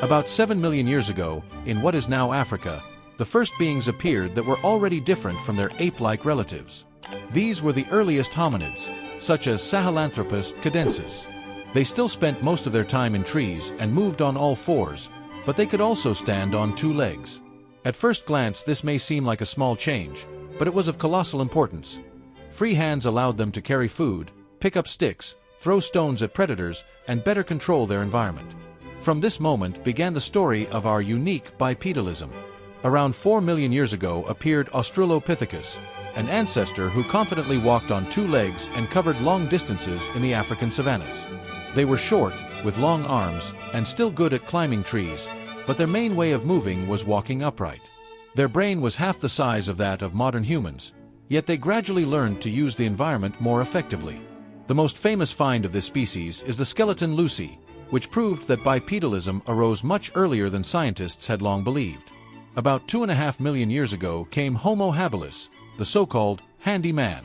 About 7 million years ago, in what is now Africa, the first beings appeared that were already different from their ape-like relatives. These were the earliest hominids, such as Sahelanthropus cadensis. They still spent most of their time in trees and moved on all fours, but they could also stand on two legs. At first glance, this may seem like a small change, but it was of colossal importance. Free hands allowed them to carry food, pick up sticks, throw stones at predators, and better control their environment. From this moment began the story of our unique bipedalism. Around 4 million years ago appeared Australopithecus, an ancestor who confidently walked on two legs and covered long distances in the African savannas. They were short, with long arms, and still good at climbing trees, but their main way of moving was walking upright. Their brain was half the size of that of modern humans, yet they gradually learned to use the environment more effectively. The most famous find of this species is the skeleton Lucy, which proved that bipedalism arose much earlier than scientists had long believed. About 2.5 million years ago came Homo habilis, the so-called handy man.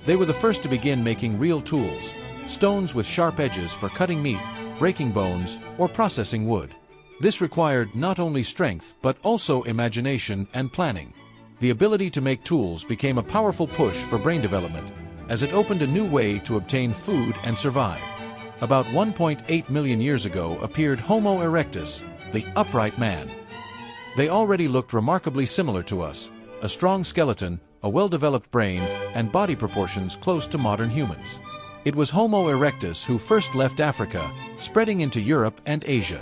They were the first to begin making real tools, stones with sharp edges for cutting meat, breaking bones, or processing wood. This required not only strength but also imagination and planning. The ability to make tools became a powerful push for brain development, as it opened a new way to obtain food and survive. About 1.8 million years ago appeared Homo erectus, the upright man. They already looked remarkably similar to us, a strong skeleton, a well-developed brain, and body proportions close to modern humans. It was Homo erectus who first left Africa, spreading into Europe and Asia.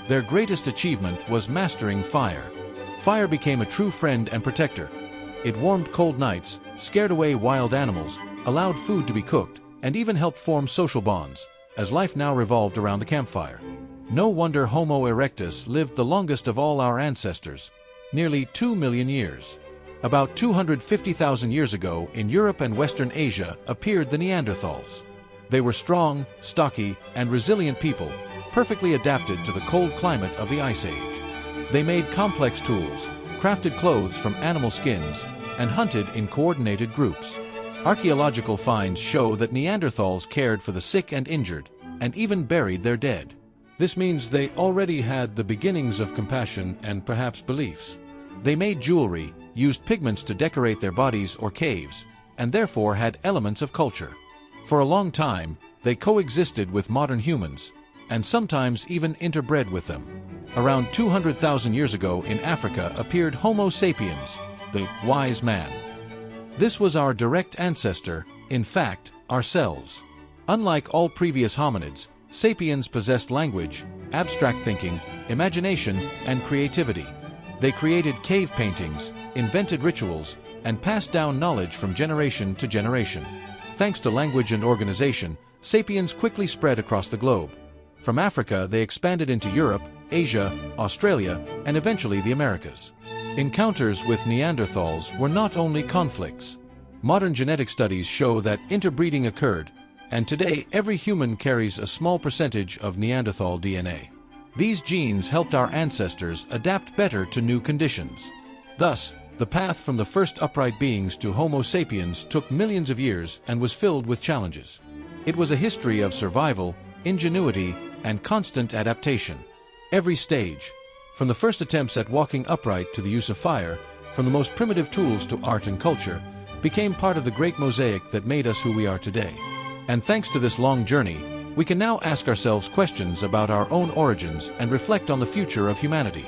Their greatest achievement was mastering fire. Fire became a true friend and protector. It warmed cold nights, scared away wild animals, allowed food to be cooked, and even helped form social bonds, as life now revolved around the campfire. No wonder Homo erectus lived the longest of all our ancestors, nearly 2 million years. About 250,000 years ago, in Europe and Western Asia, appeared the Neanderthals. They were strong, stocky, and resilient people, perfectly adapted to the cold climate of the Ice Age. They made complex tools, crafted clothes from animal skins, and hunted in coordinated groups. Archaeological finds show that Neanderthals cared for the sick and injured, and even buried their dead. This means they already had the beginnings of compassion and perhaps beliefs. They made jewelry, used pigments to decorate their bodies or caves, and therefore had elements of culture. For a long time, they coexisted with modern humans, and sometimes even interbred with them. Around 200,000 years ago in Africa appeared Homo sapiens, the wise man. This was our direct ancestor, in fact, ourselves. Unlike all previous hominids, sapiens possessed language, abstract thinking, imagination, and creativity. They created cave paintings, invented rituals, and passed down knowledge from generation to generation. Thanks to language and organization, sapiens quickly spread across the globe. From Africa, they expanded into Europe, Asia, Australia, and eventually the Americas. Encounters with Neanderthals were not only conflicts. Modern genetic studies show that interbreeding occurred, and today every human carries a small percentage of Neanderthal DNA. These genes helped our ancestors adapt better to new conditions. Thus, the path from the first upright beings to Homo sapiens took millions of years and was filled with challenges. It was a history of survival, ingenuity, and constant adaptation. Every stage, from the first attempts at walking upright to the use of fire, from the most primitive tools to art and culture, became part of the great mosaic that made us who we are today. And thanks to this long journey, we can now ask ourselves questions about our own origins and reflect on the future of humanity.